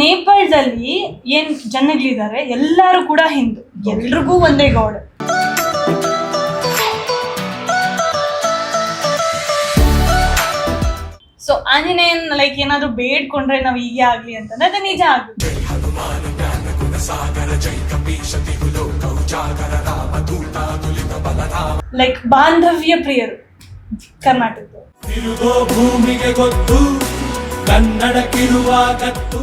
ನೇಪಾಳದಲ್ಲಿ ಏನ್ ಜನಗಳಿದ್ದಾರೆ ಎಲ್ಲರೂ ಕೂಡ ಹಿಂದೂ, ಎಲ್ರಿಗೂ ಒಂದೇ ಗಾಡ್. ಸೊ ಆಂಜನೇಯನ್ ಲೈಕ್ ಏನಾದ್ರು ಬೇಡ್ಕೊಂಡ್ರೆ ನಾವ್ ಹೀಗೆ ಆಗ್ಲಿ ಅಂತಂದ್ರೆ ಅದು ನಿಜ ಆಗುತ್ತೆ. ಲೈಕ್ ಬಾಂಧವ್ಯ ಪ್ರಿಯರು ಕರ್ನಾಟಕದ ಭೂಮಿಗೆ ಗೊತ್ತು ಕನ್ನಡಕ್ಕಿರುವ ಕತ್ತು.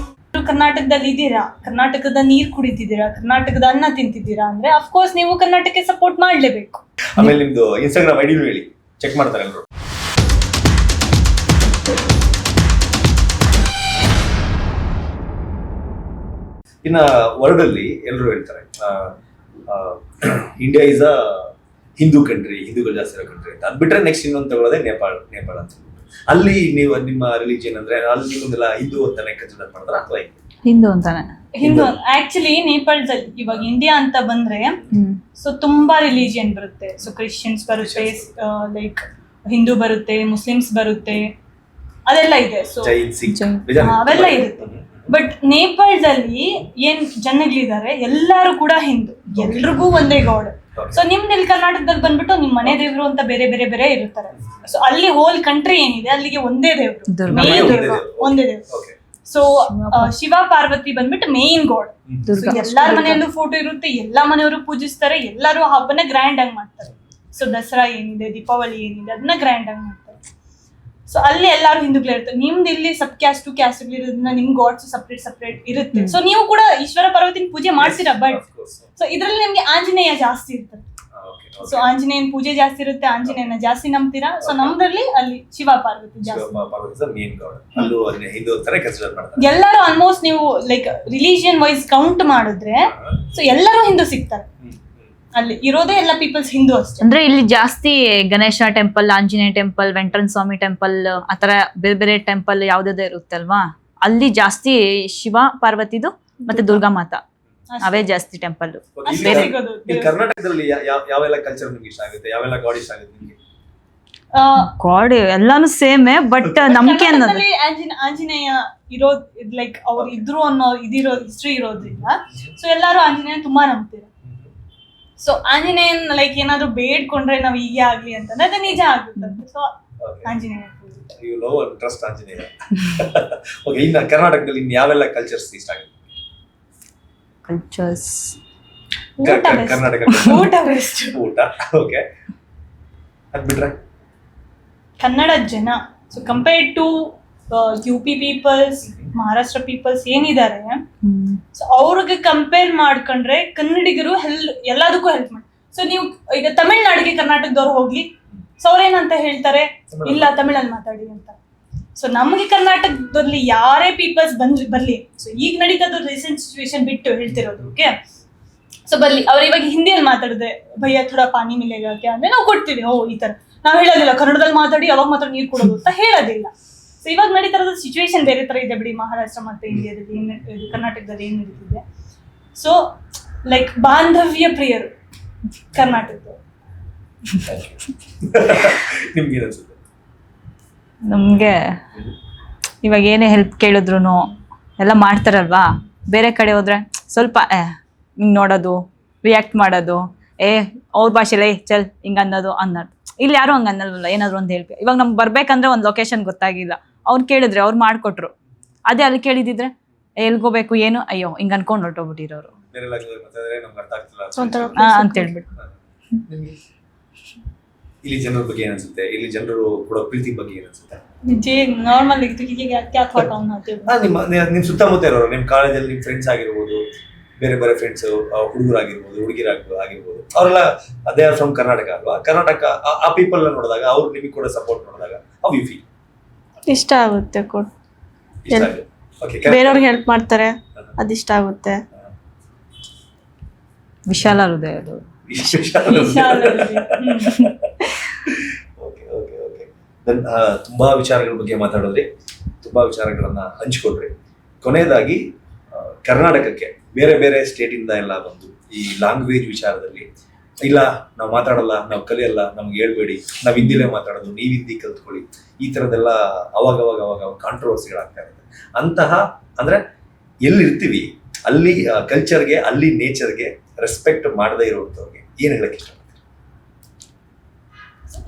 ಕರ್ನಾಟಕದಲ್ಲಿ ಇದ್ದೀರಾ, ಕರ್ನಾಟಕದ ನೀರ್ ಕುಡಿತಿದ್ದೀರಾ, ಕರ್ನಾಟಕದ ಅನ್ನ ತಿಂತಿದ್ದೀರಾ ಅಂದ್ರೆ ಅಫ್ಕೋರ್ಸ್ ನೀವು ಕರ್ನಾಟಕಕ್ಕೆ ಸಪೋರ್ಟ್ ಮಾಡ್ಲೇಬೇಕು. ಆಮೇಲೆ ನಿಮ್ದು ಇನ್ಸ್ಟಾಗ್ರಾಮ್ ಐಡಿ ಹೇಳಿ, ಚೆಕ್ ಮಾಡ್ತಾರೆ ಎಲ್ಲರೂ. ಇನ್ನ ವರ್ಲ್ಡ್ ಅಲ್ಲಿ ಎಲ್ಲರೂ ಹೇಳ್ತಾರೆ India is a Hindu country, ಹಿಂದೂಗಳು ಜಾಸ್ತಿ ಇರೋ ಕಂಟ್ರಿ ಅಂತ. ಅದ್ ಬಿಟ್ರೆ ನೆಕ್ಸ್ಟ್ ಇನ್ನೊಂದು ತಗೊಳ್ಳೋದೇ ನೇಪಾಳ ಅಂತ. ಅಲ್ಲಿ ನೀವು ನಿಮ್ಮ ರಿಲಿಜಿಯನ್ ಅಂದ್ರೆ ಅಲ್ಲಿ ನಿಮ್ಮದೆಲ್ಲ ಹಿಂದೂ ಅಂತಾನೆ ಕನ್ಸಿಡರ್ ಮಾಡ್ತಾರೆ ಅಥವಾ ಹಿಂದೂ ಅಂತಾನೆ? ಹಿಂದೂ ಆಕ್ಚುಲಿ ನೇಪಾಳದಲ್ಲಿ ಇವಾಗ ಇಂಡಿಯಾ ಅಂತ ಬಂದ್ರೆ ಸೊ ತುಂಬಾ ರಿಲಿಜಿಯನ್ ಬರುತ್ತೆ. ಸೊ ಕ್ರಿಶ್ಚಿಯನ್ಸ್ ಬರುತ್ತೆ, ಲೈಕ್ ಹಿಂದೂ ಬರುತ್ತೆ, ಮುಸ್ಲಿಮ್ಸ್ ಬರುತ್ತೆ, ಅದೆಲ್ಲ ಇದೆ. ಸೊ ಅವೆಲ್ಲ ಇರುತ್ತೆ. ಬಟ್ ನೇಪಾಳದಲ್ಲಿ ಏನ್ ಜನಗಳಿದ್ದಾರೆ ಎಲ್ಲರೂ ಕೂಡ ಹಿಂದೂ, ಎಲ್ರಿಗೂ ಒಂದೇ ಗಾಡ್. ಸೊ ನಿಮ್ದಲ್ಲಿ ಕರ್ನಾಟಕದಲ್ಲಿ ಬಂದ್ಬಿಟ್ಟು ನಿಮ್ ಮನೆ ದೇವ್ರು ಅಂತ ಬೇರೆ ಬೇರೆ ಬೇರೆ ಇರುತ್ತಾರೆ. ಸೊ ಅಲ್ಲಿ ಹೋಲ್ ಕಂಟ್ರಿ ಏನಿದೆ ಅಲ್ಲಿಗೆ ಒಂದೇ ದೇವ್ರು, ಮೇನ್ ದೇವ್ರು ಒಂದೇ ದೇವ್ರು. ಸೊ ಶಿವ ಪಾರ್ವತಿ ಬಂದ್ಬಿಟ್ಟು ಮೇನ್ ಗಾಡ್. ಎಲ್ಲಾರ ಮನೆಯಲ್ಲೂ ಫೋಟೋ ಇರುತ್ತೆ, ಎಲ್ಲಾ ಮನೆಯವರು ಪೂಜಿಸ್ತಾರೆ, ಎಲ್ಲರೂ ಹಬ್ಬನ ಗ್ರ್ಯಾಂಡ್ ಆಗಿ ಮಾಡ್ತಾರೆ. ಸೊ ದಸರಾ ಏನಿದೆ, ದೀಪಾವಳಿ ಏನಿದೆ ಅದನ್ನ ಗ್ರ್ಯಾಂಡ್ ಆಗಿ ಮಾಡ್ತಾರೆ. ಸೊ ಅಲ್ಲಿ ಎಲ್ಲಾರು ಹಿಂದೂಗಳು ಇರ್ತಾರೆ. ನಿಮ್ದು ಇಲ್ಲಿ ಸಬ್ ಕ್ಯಾಸ್ಟ್ ಕ್ಯಾಸ್ಟ್ ಇರೋದ್ರಿಂದ ನಿಮ್ ಗಾಡ್ಸ್ ಸಪ್ರೇಟ್ ಇರುತ್ತೆ. ಸೊ ನೀವು ಕೂಡ ಈಶ್ವರ ಪಾರ್ವತಿನ ಪೂಜೆ ಮಾಡ್ತೀರಾ, ಬಟ್ ಸೊ ಇದ್ರಲ್ಲಿ ನಿಮ್ಗೆ ಆಂಜನೇಯ ಜಾಸ್ತಿ ಇರ್ತದೆ. ಸೊ ಆಂಜನೇಯನ್ ಪೂಜೆ ಜಾಸ್ತಿ ಇರುತ್ತೆ, ಆಂಜನೇಯನ ಜಾಸ್ತಿ ನಂಬ್ತೀರಾ. ಸೊ ನಮ್ದ್ರಲ್ಲಿ ಅಲ್ಲಿ ಶಿವ ಪಾರ್ವತಿ ಜಾಸ್ತಿ. ಎಲ್ಲರೂ ಆಲ್ಮೋಸ್ಟ್ ನೀವು ಲೈಕ್ ರಿಲಿಜಿಯನ್ ವೈಸ್ ಕೌಂಟ್ ಮಾಡಿದ್ರೆ ಸೊ ಎಲ್ಲರೂ ಹಿಂದೂ ಸಿಗ್ತಾರೆ. ಅಲ್ಲಿ ಇರೋದೇ ಎಲ್ಲ ಪೀಪಲ್ಸ್ ಹಿಂದೂ ಅಷ್ಟೇ. ಅಂದ್ರೆ ಇಲ್ಲಿ ಜಾಸ್ತಿ ಗಣೇಶ ಟೆಂಪಲ್, ಆಂಜನೇಯ ಟೆಂಪಲ್, ವೆಂಕಟರಮಣ ಸ್ವಾಮಿ ಟೆಂಪಲ್, ಆತರ ಬೇರೆ ಬೇರೆ ಟೆಂಪಲ್ ಯಾವ್ದಾದ್ರು ಇರುತ್ತೆ ಅಲ್ವಾ? ಅಲ್ಲಿ ಜಾಸ್ತಿ ಶಿವ ಪಾರ್ವತಿದು ಮತ್ತೆ ದುರ್ಗಾ ಮಾತಾ, ಅವೇ ಜಾಸ್ತಿ ಟೆಂಪಲ್. ಕರ್ನಾಟಕದಲ್ಲಿ ಯಾವೆಲ್ಲ ಕಲ್ಚರ್ ನಿಮ್ಗೆ ಇಷ್ಟ ಆಗುತ್ತೆ, ಯಾವೆಲ್ಲ ಗಾಡ್ ಇಷ್ಟ ಆಗುತ್ತೆ ನಿಮ್ಗೆ? ಗಾಡ್ ಎಲ್ಲಾನು ಸೇಮೇ, ಬಟ್ ನಂಬಿಕೆ ಅನ್ನೋದು ಆಂಜನೇಯ ಇರೋದ್ ಲೈಕ್ ಅವ್ರು ಇದ್ರು ಅನ್ನೋ ಇದಿರೋ ಹಿಸ್ಟ್ರಿ ಇರೋದ್ರಿಂದ ಸೊ ಎಲ್ಲಾರು ಆಂಜನೇಯ ತುಂಬಾ ನಂಬ್ತೀರ. ಸೊ ಆಂಜನೇಯನ್ ಲೈಕ್ ಏನಾದ್ರು ಬೇಡ್ಕೊಂಡ್ರೆ ನಾವ್ ಹೀಗೆ ಆಗ್ಲಿ ಅಂತಂದ್ರೆ ಅದು ನಿಜ ಆಗುತ್ತೆ. So Anjaneya you love and trust Anjaneya. Okay, ಇನ್ನ ಕರ್ನಾಟಕದಲ್ಲಿ ಇನ್ನು ಯಾವೆಲ್ಲ ಕಲ್ಚರ್ಸ್ ಇಷ್ಟ ಆಗುತ್ತೆ? ಕಲ್ಚರ್ಸ್ ಕರ್ನಾಟಕ ಊಟ. ಓಕೆ, ಅದ್ ಬಿಟ್ರೆ ಕನ್ನಡ ಜನ so compared to UP peoples, Maharashtra peoples ಏನಿದ್ದಾರೆ ಸೊ ಅವ್ರಿಗೆ ಕಂಪೇರ್ ಮಾಡ್ಕೊಂಡ್ರೆ ಕನ್ನಡಿಗರು ಎಲ್ಲದಕ್ಕೂ ಹೆಲ್ಪ್ ಮಾಡಿ. ಸೊ ನೀವು ಈಗ ತಮಿಳ್ನಾಡಿಗೆ ಕರ್ನಾಟಕದವ್ರು ಹೋಗ್ಲಿ, ಸೊ ಅವ್ರೇನಂತ ಹೇಳ್ತಾರೆ, ಇಲ್ಲ ತಮಿಳಲ್ಲಿ ಮಾತಾಡಿ ಅಂತ. ಸೊ ನಮ್ಗೆ ಕರ್ನಾಟಕದಲ್ಲಿ ಯಾರೇ ಪೀಪಲ್ಸ್ ಬರ್ಲಿ, ಸೊ ಈಗ ನಡೀತದ ರೀಸೆಂಟ್ ಸಿಚುವೇಶನ್ ಬಿಟ್ಟು ಹೇಳ್ತಿರೋದು, ಓಕೆ? ಸೊ ಬರ್ಲಿ, ಅವ್ರು ಇವಾಗ ಹಿಂದಿಯಲ್ಲಿ ಮಾತಾಡಿದ್ರೆ ಭಯ್ಯ ಥೋಡಾ ಪಾನಿ ಮಿಲೇಗಾ ಕ್ಯಾ ಅಂದ್ರೆ ನಾವು ಕೊಡ್ತೀವಿ. ಈ ತರ ನಾವು ಹೇಳೋದಿಲ್ಲ ಕನ್ನಡದಲ್ಲಿ ಮಾತಾಡಿ ಅವಾಗ ಮಾತ್ರ ನೀರು ಕೊಡೋದು ಅಂತ ಹೇಳೋದಿಲ್ಲ. ಸೊ ಇವಾಗ ನಡೀತಾರದ ಸಿಚುವೇಶನ್ ಬೇರೆ ತರ ಇದೆ ಬಿಡಿ, ಮಹಾರಾಷ್ಟ್ರ ಮತ್ತೆ ಇಂಡಿಯಾದಲ್ಲಿ ಕರ್ನಾಟಕದಲ್ಲಿ ಏನ್ ನಡೀತಿದೆ. ಸೊ ಲೈಕ್ ಬಾಂಧವ್ಯ ಪ್ರಿಯರು ಕರ್ನಾಟಕದ. ನಿಮ್ಗೆ ಅನ್ಸುತ್ತೆ? ನಮ್ಗೆ ಇವಾಗ ಏನೇ ಹೆಲ್ಪ್ ಕೇಳಿದ್ರು ಎಲ್ಲ ಮಾಡ್ತಾರಲ್ವಾ, ಬೇರೆ ಕಡೆ ಹೋದ್ರೆ ಸ್ವಲ್ಪ ಹಿಂಗ್ ನೋಡೋದು, ರಿಯಾಕ್ಟ್ ಮಾಡೋದು, ಅವ್ರ ಭಾಷೆಲೇ ಚಲ್ ಹಿಂಗ ಅನ್ನೋದು. ಇಲ್ಲಿ ಯಾರು ಹಂಗ ಅನ್ನಲ್ವಲ್ಲ, ಏನಾದ್ರು ಒಂದು ಹೇಳ್ಬೇಕು. ಇವಾಗ ನಮ್ಗೆ ಬರ್ಬೇಕಂದ್ರೆ ಒಂದು ಲೊಕೇಶನ್ ಗೊತ್ತಾಗಿಲ್ಲ, ಅವ್ರು ಕೇಳಿದ್ರೆ ಅವ್ರು ಮಾಡ್ಕೊಟ್ರು. ಅದೇ ಅಲ್ಲಿ ಕೇಳಿದಿದ್ರೆ ಎಲ್ಗೋಬೇಕು ಏನು, ಅಯ್ಯೋ ಹಿಂಗ ಅನ್ಕೊಂಡು ಹೊರಟೋಗ್ಬಿಟ್ಟಿರೋರು ಅಂತ ಹೇಳ್ಬಿಟ್ಟು. ಇಲ್ಲಿ ಜನರ ಬಗ್ಗೆ ಏನ್ ಅನ್ಸುತ್ತೆ? ಇಲ್ಲಿ ಜನರು ಕೊಡೋ ಪ್ರೀತಿ ಬಗ್ಗೆ ಏನ್ ಅನ್ಸುತ್ತೆ? ನಾರ್ಮಲ್ ನಿಮ್ ಸುತ್ತಮುತ್ತ ಇರೋರು, ನಿಮ್ ಕಾಲೇಜಲ್ಲಿ ನಿಮ್ ಫ್ರೆಂಡ್ಸ್ ಆಗಿರ್ಬೋದು, ಬೇರೆ ಬೇರೆ ಫ್ರೆಂಡ್ಸ್, ಹುಡುಗರಾಗಿರ್ಬೋದು, ಹುಡುಗಿರಾಗಿರ್ಬೋದು, ಅವರೆಲ್ಲ ಅದೇ ಫ್ರಮ್ ಕರ್ನಾಟಕ ಅಲ್ವಾ? ಕರ್ನಾಟಕ ಆ ಪೀಪಲ್ ನೋಡಿದಾಗ ಅವ್ರು ನಿಮಗೆ ಕೂಡ ಸಪೋರ್ಟ್ ಮಾಡಿದಾಗ ಹೌ ಯು ಫೀಲ್? ಇಷ್ಟ ಆಗುತ್ತೆ, ಬೇರೆಯವ್ರಿಗೆ ಹೆಲ್ಪ್ ಮಾಡ್ತಾರೆ, ಅದಿಷ್ಟ ಆಗುತ್ತೆ. ವಿಶಾಲ ಹೃದಯ ಅದು. ತುಂಬಾ ವಿಚಾರಗಳ ಬಗ್ಗೆ ಮಾತಾಡೋದ್ರಿ, ತುಂಬಾ ವಿಚಾರಗಳನ್ನ ಹಂಚಿಕೊಡ್ರಿ. ಕೊನೆಯದಾಗಿ ಕರ್ನಾಟಕಕ್ಕೆ ಬೇರೆ ಬೇರೆ ಸ್ಟೇಟ್ ಇಂದ ಎಲ್ಲ ಬಂದು ಈ ಲ್ಯಾಂಗ್ವೇಜ್ ವಿಚಾರದಲ್ಲಿ ಇಲ್ಲ ನಾವು ಮಾತಾಡಲ್ಲ, ನಾವು ಕಲಿಯಲ್ಲ, ನಮ್ಗೆ ಹೇಳ್ಬೇಡಿ, ನಾವ್ ಹಿಂದಿಲೇ ಮಾತಾಡೋದು, ನೀವ್ ಹಿಂದಿ ಕಲ್ತ್ಕೊಳ್ಳಿ, ಈ ತರದೆಲ್ಲ ಅವಾಗ ಕಾಂಟ್ರವರ್ಸಿಗಳಾಗ್ತಾ ಇರುತ್ತೆ. ಅಂತಹ ಅಂದ್ರೆ ಎಲ್ಲಿ ಇರ್ತೀವಿ ಅಲ್ಲಿ ಕಲ್ಚರ್ಗೆ, ಅಲ್ಲಿ ನೇಚರ್ಗೆ ರೆಸ್ಪೆಕ್ಟ್ ಮಾಡದೇ ಇರುವಂಥವ್ರಿಗೆ ಏನು ಹೇಳಕ್ಕೆ ಇಷ್ಟ?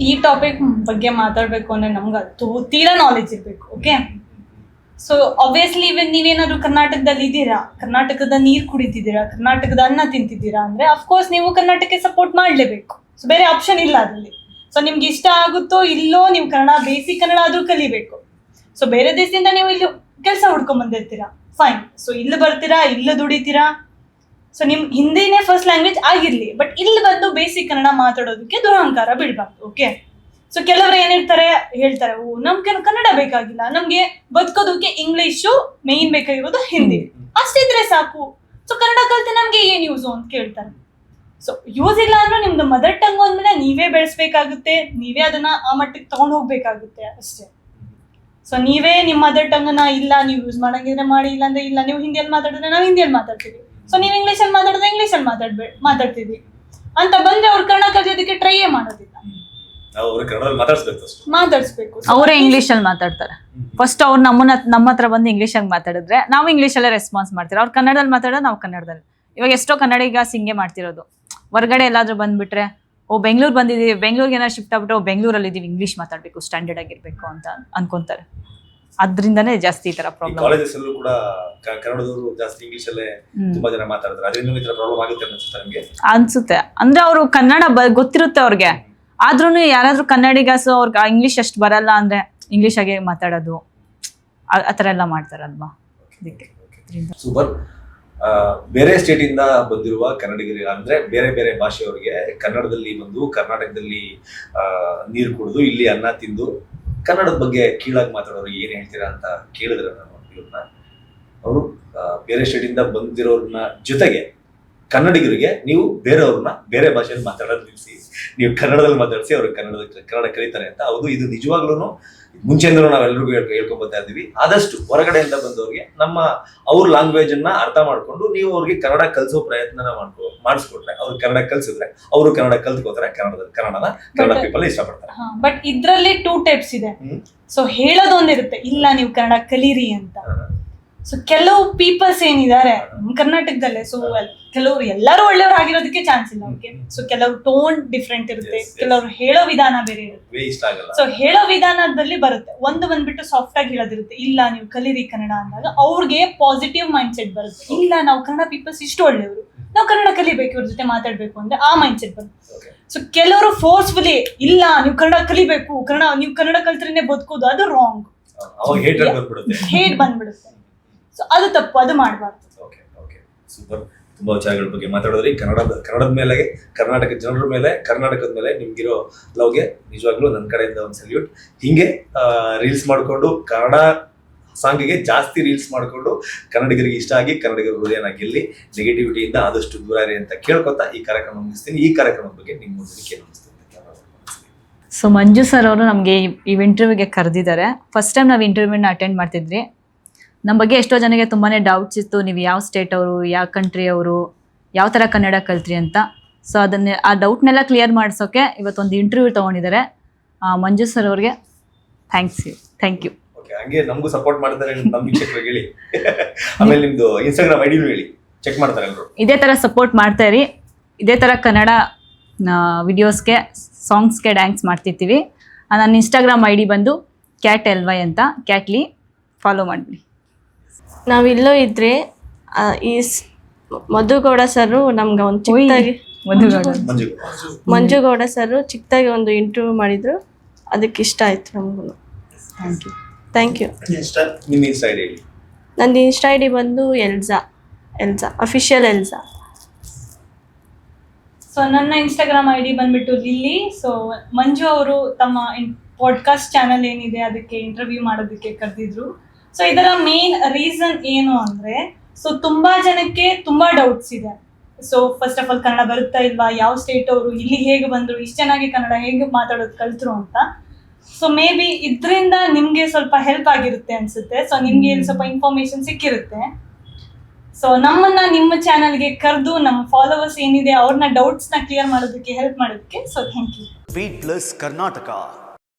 ಈ ಟಾಪಿಕ್ ಬಗ್ಗೆ ಮಾತಾಡ್ಬೇಕು ಅಂದ್ರೆ ನಮ್ಗೆ ತೀರಾ ನಾಲೆಜ್ ಇರ್ಬೇಕು. ಓಕೆ, ಸೊ ಆಬ್ವಿಯಸ್ಲಿ ಇವನ್ ನೀವೇನಾದ್ರು ಕರ್ನಾಟಕದಲ್ಲಿ ಇದ್ದೀರಾ, ಕರ್ನಾಟಕದ ನೀರು ಕುಡಿತಿದ್ದೀರಾ, ಕರ್ನಾಟಕದ ಅನ್ನ ತಿಂತಿದ್ದೀರಾ ಅಂದ್ರೆ ಅಫ್ಕೋರ್ಸ್ ನೀವು ಕರ್ನಾಟಕಕ್ಕೆ ಸಪೋರ್ಟ್ ಮಾಡಲೇಬೇಕು. ಸೊ ಬೇರೆ ಆಪ್ಷನ್ ಇಲ್ಲ ಅದರಲ್ಲಿ. ಸೊ ನಿಮ್ಗೆ ಇಷ್ಟ ಆಗುತ್ತೋ ಇಲ್ಲೋ ನೀವು ಕನ್ನಡ, ಬೇಸಿಕ್ ಕನ್ನಡ ಆದ್ರೂ ಕಲಿಬೇಕು. ಸೊ ಬೇರೆ ದೇಶದಿಂದ ನೀವು ಇಲ್ಲಿ ಕೆಲಸ ಹುಡ್ಕೊಂಡ್ ಬಂದಿರ್ತೀರಾ, ಫೈನ್. ಸೊ ಇಲ್ಲಿ ಬರ್ತೀರಾ, ಇಲ್ಲಿ ದುಡಿತೀರಾ. ಸೊ ನಿಮ್ ಹಿಂದಿನೇ ಫಸ್ಟ್ ಲ್ಯಾಂಗ್ವೇಜ್ ಆಗಿರ್ಲಿ, ಬಟ್ ಇಲ್ಲಿ ಬಂದು ಬೇಸಿಕ್ ಕನ್ನಡ ಮಾತಾಡೋದಕ್ಕೆ ದುರಹಂಕಾರ ಬಿಡ್ಬಾರ್ದು. ಓಕೆ, ಸೊ ಕೆಲವರು ಏನಿರ್ತಾರೆ ಹೇಳ್ತಾರೆ, ಓ ನಮ್ಗೆ ಕನ್ನಡ ಬೇಕಾಗಿಲ್ಲ, ನಮ್ಗೆ ಬದುಕೋದಕ್ಕೆ ಇಂಗ್ಲಿಷು ಮೇನ್ ಬೇಕಾಗಿರೋದು, ಹಿಂದಿ ಅಷ್ಟಿದ್ರೆ ಸಾಕು. ಸೊ ಕನ್ನಡ ಕಲಿತೆ ನಮ್ಗೆ ಏನ್ ಯೂಸು ಅಂತ ಕೇಳ್ತಾರೆ. ಸೊ ಯೂಸ್ ಇಲ್ಲ ಅಂದ್ರೂ ನಿಮ್ದು ಮದರ್ ಟಂಗ್ ಅಂದ್ಮೇಲೆ ನೀವೇ ಬೆಳೆಸ್ಬೇಕಾಗುತ್ತೆ, ನೀವೇ ಅದನ್ನ ಆ ಮಟ್ಟಕ್ಕೆ ತಗೊಂಡು ಹೋಗ್ಬೇಕಾಗುತ್ತೆ ಅಷ್ಟೇ. ಸೊ ನೀವೇ ನಿಮ್ಮ ಮದರ್ ಟಂಗ್ ನ ಇಲ್ಲ ನೀವು ಯೂಸ್ ಮಾಡಂಗಿದ್ರೆ ಮಾಡಿ, ಇಲ್ಲ ಅಂದ್ರೆ ಇಲ್ಲ. ನೀವು ಹಿಂದಿಯಲ್ಲಿ ಮಾತಾಡಿದ್ರೆ ನಾವು ಹಿಂದಿಯಲ್ಲಿ ಮಾತಾಡ್ತೀವಿ, ಸೊ ನೀವು ಇಂಗ್ಲೀಷಲ್ಲಿ ಮಾತಾಡಿದ್ರೆ ಇಂಗ್ಲೀಷಲ್ಲಿ ಮಾತಾಡ್ತೀವಿ ಅಂತ ಬಂದ್ರೆ ಅವ್ರು ಕನ್ನಡ ಕಲಿಯೋದಕ್ಕೆ ಟ್ರೈಯೇ ಮಾಡೋದಿಲ್ಲ. ಮಾತಾಡ್ಸ್ಬೇಕು. ಅವರೇ ಇಂಗ್ಲೀಷಲ್ಲಿ ಮಾತಾಡ್ತಾರೆ. ಫಸ್ಟ್ ಅವ್ರು ನಮ್ಮ ಹತ್ರ ಬಂದು ಇಂಗ್ಲೀಷಾಗಿ ಮಾತಾಡಿದ್ರೆ ನಾವು ಇಂಗ್ಲೀಷಲ್ಲೇ ರೆಸ್ಪಾನ್ಸ್ ಮಾಡ್ತೀವಿ. ಅವ್ರು ಕನ್ನಡದಲ್ಲಿ ಮಾತಾಡೋದು ನಾವು ಕನ್ನಡದಲ್ಲಿ. ಇವಾಗ ಎಷ್ಟೋ ಕನ್ನಡಿಗ ಹಿಂಗೆ ಮಾಡ್ತಿರೋದು. ಹೊರಗಡೆ ಎಲ್ಲಾದ್ರೂ ಬಂದ್ಬಿಟ್ರೆ, ಓ ಬೆಂಗಳೂರು ಬಂದಿದ್ದೀವಿ, ಬೆಂಗಳೂರಿಗೆ ಏನಾದ್ರು ಶಿಫ್ಟ್ ಆಗ್ಬಿಟ್ಟು ಬೆಂಗಳೂರಲ್ಲಿ ಇದೀವಿ, ಇಂಗ್ಲೀಷ್ ಮಾತಾಡ್ಬೇಕು, ಸ್ಟ್ಯಾಂಡರ್ಡ್ ಆಗಿರ್ಬೇಕು ಅಂತ ಅನ್ಕೊಂತಾರೆ. ಅದರಿಂದನೇ ಜಾಸ್ತಿ ಈ ತರ ಪ್ರಾಬ್ಲಮ್. ಕಾಲೇಜಸ್ ಅಲ್ಲೂ ಕೂಡ ಕನ್ನಡದವರು ಜಾಸ್ತಿ ಇಂಗ್ಲಿಷ್ ಅಲ್ಲೇ ತುಂಬಾ ಜನ ಮಾತಾಡ್ತಾರೆ. ಅದರಿಂದ ಈ ತರ ಪ್ರಾಬ್ಲಮ್ ಆಗುತ್ತೆ ಅನ್ಸುತ್ತೆ ನಮಗೆ. ಅನ್ಸುತ್ತೆ. ಅಂದ್ರೆ ಅವರು ಕನ್ನಡ ಗೊತ್ತಿರುತ್ತೆ ಅವ್ರಿಗೆ, ಆದ್ರೂ ಯಾರಾದ್ರೂ ಕನ್ನಡಿಗಸು ಅವ್ರಿಗೆ ಇಂಗ್ಲಿಷ್ ಅಷ್ಟು ಬರಲ್ಲ ಅಂದ್ರೆ ಇಂಗ್ಲಿಷ್ ಆಗಿ ಮಾತಾಡೋದು, ಆತರ ಎಲ್ಲ ಮಾಡ್ತಾರಲ್ವಾ. ಅದಕ್ಕೆ ಸೂಪರ್. ಬೇರೆ ಸ್ಟೇಟ್ ಇಂದ ಬಂದಿರುವ ಕನ್ನಡಿಗರಿಗೆ ಅಂದ್ರೆ ಬೇರೆ ಬೇರೆ ಭಾಷೆಯವರಿಗೆ ಕನ್ನಡದಲ್ಲಿ ಬಂದು ಕರ್ನಾಟಕದಲ್ಲಿ ನೀರು ಕುಡಿದು ಇಲ್ಲಿ ಅನ್ನ ತಿಂದು ಕನ್ನಡದ ಬಗ್ಗೆ ಕೀಳಾಗಿ ಮಾತಾಡೋರು ಏನ್ ಹೇಳ್ತೀರಾ ಅಂತ ಕೇಳಿದ್ರೆ ನಾನು ಇವ್ರನ್ನ, ಅವರು ಬೇರೆ ಸ್ಟೇಟ್ ಇಂದ ಬಂದಿರೋರ್ನ ಜೊತೆಗೆ ಕನ್ನಡಿಗರಿಗೆ ನೀವು ಬೇರೆಯವ್ರನ್ನ ಬೇರೆ ಭಾಷೆಯಲ್ಲಿ ಮಾತಾಡೋದು ನಿಲ್ಲಿಸಿ, ನೀವು ಕನ್ನಡದಲ್ಲಿ ಮಾತಾಡಿಸಿ ಅವ್ರಿಗೆ ಕನ್ನಡ ಕಲಿತಾರೆ ಅಂತ. ಹೌದು, ಇದು ನಿಜವಾಗ್ಲೂ ಮುಂಚೆಯಿಂದಲೂ ನಾವೆಲ್ಲರಿಗೂ ಹೇಳ್ಕೊಂಡ್ ಬರ್ತಾ ಇದ್ದೀವಿ. ಆದಷ್ಟು ಹೊರಗಡೆಯಿಂದ ಬಂದವ್ರಿಗೆ ಅವ್ರ ಲ್ಯಾಂಗ್ವೇಜ್ ಅನ್ನ ಅರ್ಥ ಮಾಡ್ಕೊಂಡು ನೀವು ಅವ್ರಿಗೆ ಕನ್ನಡ ಕಲಿಸೋ ಪ್ರಯತ್ನ ಮಾಡಿಸ್ಕೊಟ್ರೆ, ಅವ್ರು ಕನ್ನಡ ಕಲಿಸಿದ್ರೆ ಅವರು ಕನ್ನಡ ಕಲ್ತ್ಕೋತಾರೆ, ಕನ್ನಡ ಪೀಪಲ್ ಇಷ್ಟಪಡ್ತಾರೆ. ಬಟ್ ಇದ್ರಲ್ಲಿ 2 ಟೈಪ್ಸ್ ಇದೆ. ಸೊ ಹೇಳೋದೊಂದಿರುತ್ತೆ, ಇಲ್ಲ ನೀವು ಕನ್ನಡ ಕಲೀರಿ ಅಂತ. ಸೊ ಕೆಲವು ಪೀಪಲ್ಸ್ ಏನಿದ್ದಾರೆ ಕರ್ನಾಟಕದಲ್ಲೇ, ಸೊ ಕೆಲವರು ಎಲ್ಲರೂ ಒಳ್ಳೆಯವ್ರು ಆಗಿರೋದಕ್ಕೆ ಚಾನ್ಸ್ ಇಲ್ಲ. ಓಕೆ, ಸೊ ಕೆಲವರು ಟೋನ್ ಡಿಫ್ರೆಂಟ್ ಇರುತ್ತೆ, ಕೆಲವರು ಹೇಳೋ ವಿಧಾನ ಬೇರೆ ಇರುತ್ತೆ. ಸೊ ಹೇಳೋ ವಿಧಾನದಲ್ಲಿ ಬರುತ್ತೆ, ಒಂದು ಬಂದ್ಬಿಟ್ಟು ಸಾಫ್ಟ್ ಆಗಿ ಹೇಳೋದಿರುತ್ತೆ, ಇಲ್ಲ ನೀವು ಕಲೀರಿ ಕನ್ನಡ ಅಂದಾಗ ಅವ್ರಿಗೆ ಪಾಸಿಟಿವ್ ಮೈಂಡ್ ಸೆಟ್ ಬರುತ್ತೆ. ಇಲ್ಲ ನಾವು ಕನ್ನಡ ಪೀಪಲ್ಸ್ ಇಷ್ಟು ಒಳ್ಳೆಯವರು, ನಾವು ಕನ್ನಡ ಕಲಿಬೇಕು, ಇವ್ರ ಜೊತೆ ಮಾತಾಡ್ಬೇಕು ಅಂದ್ರೆ ಆ ಮೈಂಡ್ ಸೆಟ್ ಬರುತ್ತೆ. ಸೊ ಕೆಲವರು ಫೋರ್ಸ್ಫುಲಿ, ಇಲ್ಲ ನೀವು ಕನ್ನಡ ಕಲಿಬೇಕು, ನೀವು ಕನ್ನಡ ಕಲ್ತ್ರೇನೆ ಬದುಕೋದು, ಅದು ರಾಂಗ್, ಹೇಟ್ ಬಂದ್ಬಿಡುತ್ತೆ. ಸೊ ಅದು ತಪ್ಪು, ಅದು ಮಾಡಬಾರ್ದು. ಸೂಪರ್. ತುಂಬಾ ವಿಚಾರಗಳ ಬಗ್ಗೆ ಮಾತಾಡೋದ್ರಿ. ಕನ್ನಡದ ಮೇಲೆ, ಕರ್ನಾಟಕದ ಜನರ ಮೇಲೆ, ಕರ್ನಾಟಕದ ಮೇಲೆ ನಿಮ್ಗಿರೋ ಲವ್ಗೆ ನಿಜವಾಗ್ಲೂ ನನ್ನ ಕಡೆಯಿಂದ ಒಂದು ಸಲ್ಯೂಟ್. ಹಿಂಗೆ ರೀಲ್ಸ್ ಮಾಡ್ಕೊಂಡು ಕನ್ನಡ ಸಾಂಗಿಗೆ ಜಾಸ್ತಿ ರೀಲ್ಸ್ ಮಾಡ್ಕೊಂಡು ಕನ್ನಡಿಗರಿಗೆ ಇಷ್ಟ ಆಗಿ ಕನ್ನಡಿಗರ ಹೃದಯನ ಗೆಲ್ಲಿ ನೆಗೆಟಿವಿಟಿಯಿಂದ ಆದಷ್ಟು ದೂರ ಇರಿ ಅಂತ ಕೇಳ್ಕೊತಾ ಈ ಕಾರ್ಯಕ್ರಮ ಮುಗಿಸ್ತೀನಿ. ಈ ಕಾರ್ಯಕ್ರಮದ ಬಗ್ಗೆ ನಿಮ್ಮ ಮುಂದೆ ಸೊ ಮಂಜು ಸರ್ ಅವರು ನಮಗೆ ಈ ಇಂಟರ್ವ್ಯೂಗೆ ಕರೆದಿದ್ದಾರೆ. ಫಸ್ಟ್ ಟೈಮ್ ನಾವು ಇಂಟರ್ವ್ಯೂನ ಅಟೆಂಡ್ ಮಾಡ್ತಿದ್ವಿ. ನಮ್ಮ ಬಗ್ಗೆ ಎಷ್ಟೋ ಜನಕ್ಕೆ ತುಂಬಾ ಡೌಟ್ಸ್ ಇತ್ತು, ನೀವು ಯಾವ ಸ್ಟೇಟ್ ಅವರು, ಯಾವ ಕಂಟ್ರಿ ಅವರು, ಯಾವ ಥರ ಕನ್ನಡ ಕಲ್ತ್ರಿ ಅಂತ. ಸೊ ಆ ಡೌಟ್ನೆಲ್ಲ ಕ್ಲಿಯರ್ ಮಾಡಿಸೋಕೆ ಇವತ್ತೊಂದು ಇಂಟರ್ವ್ಯೂ ತೊಗೊಂಡಿದ್ದಾರೆ. ಮಂಜು ಸರ್ ಅವ್ರಿಗೆ ಥ್ಯಾಂಕ್ ಯು. ಹಂಗೆ ನಮಗೂ ಸಪೋರ್ಟ್ ಮಾಡ್ತಾರೆ ನಮ್ಮ ವೀಕ್ಷಕರಿಗೆ ಹೇಳಿ. ಆಮೇಲೆ ನಿಮ್ದು ಇನ್ಸ್ಟಾಗ್ರಾಮ್ ಐಡಿನೂ ಹೇಳಿ, ಚೆಕ್ ಮಾಡ್ತಾರೆ ಎಲ್ಲರೂ. ಇದೇ ಥರ ಸಪೋರ್ಟ್ ಮಾಡ್ತಾ ಇರಿ. ಇದೇ ಥರ ಕನ್ನಡ ವಿಡಿಯೋಸ್ಗೆ, ಸಾಂಗ್ಸ್ಗೆ ಡ್ಯಾನ್ಸ್ ಮಾಡ್ತಿರ್ತೀವಿ. ನನ್ನ ಇನ್ಸ್ಟಾಗ್ರಾಮ್ ಐಡಿ ಬಂದು CatLY ಅಂತ, ಕ್ಯಾಟ್ಲಿ, ಫಾಲೋ ಮಾಡಿಬಿಡಿ. ನಾವಿಲ್ಲೋ ಇದ್ರೆ ಈ ಮಧುಗೌಡ ಸರ್ ನಮ್ಗೆ ಒಂದು ಚಿಕ್ಕದಾಗಿ, ಮಂಜುಗೌಡ ಸರ್ ಚಿಕ್ಕದಾಗಿ ಒಂದು ಇಂಟರ್ವ್ಯೂ ಮಾಡಿದ್ರು, ಅದಕ್ಕೆ ಇಷ್ಟ ಆಯ್ತು ನಮಗೂ. Thank you. ನಿಮ್ಮ ಇನ್ಸ್ಟಾ ಐಡಿ ಹೇಳಿ. ನಂದು ಇನ್ಸ್ಟಾ ಐಡಿ ಬಂದು ಎಲ್ಸಾ ಅಫಿಷಿಯಲ್ ಎಲ್ಸಾ. ಸೊ ನನ್ನ ಇನ್ಸ್ಟಾಗ್ರಾಮ್ ಐಡಿ ಬಂದ್ಬಿಟ್ಟು ಲಿಲ್ಲಿ. ಸೊ ಮಂಜು ಅವರು ತಮ್ಮ ಪಾಡ್ಕಾಸ್ಟ್ ಚಾನಲ್ ಏನಿದೆ ಅದಕ್ಕೆ ಇಂಟರ್ವ್ಯೂ ಮಾಡೋದಕ್ಕೆ ಕರೆದಿದ್ರು. ಸೊ ಇದರ ಮೇನ್ ರೀಸನ್ ಏನು ಅಂದ್ರೆ, ಸೊ ತುಂಬಾ ಜನಕ್ಕೆ ತುಂಬಾ ಡೌಟ್ಸ್ ಇದೆ. So first of all Kannada ಬರುತ್ತಾ ಇಲ್ವಾ, ಯಾವ ಸ್ಟೇಟ್ ಅವರು, ಇಲ್ಲಿ ಹೇಗೆ ಬಂದ್ರು, ಇಷ್ಟು ಚೆನ್ನಾಗಿ ಕನ್ನಡ ಹೇಗೆ ಮಾತಾಡೋದು ಕಲ್ತ್ರು ಅಂತ. ಸೊ ಮೇ ಬಿ ಇದರಿಂದ ನಿಮ್ಗೆ ಸ್ವಲ್ಪ ಹೆಲ್ಪ್ ಆಗಿರುತ್ತೆ ಅನ್ಸುತ್ತೆ. ಸೊ ನಿಮ್ಗೆ ಇಲ್ಲಿ ಸ್ವಲ್ಪ ಇನ್ಫಾರ್ಮೇಶನ್ ಸಿಕ್ಕಿರುತ್ತೆ. ಸೊ ನಮ್ಮನ್ನ ನಿಮ್ಮ ಚಾನಲ್ಗೆ ಕರೆದು ನಮ್ಮ ಫಾಲೋವರ್ಸ್ ಏನಿದೆ ಅವ್ರನ್ನ ಡೌಟ್ಸ್ನ ಕ್ಲಿಯರ್ ಮಾಡೋದಕ್ಕೆ ಹೆಲ್ಪ್ ಮಾಡೋದಕ್ಕೆ so thank you. Beat Plus Karnataka.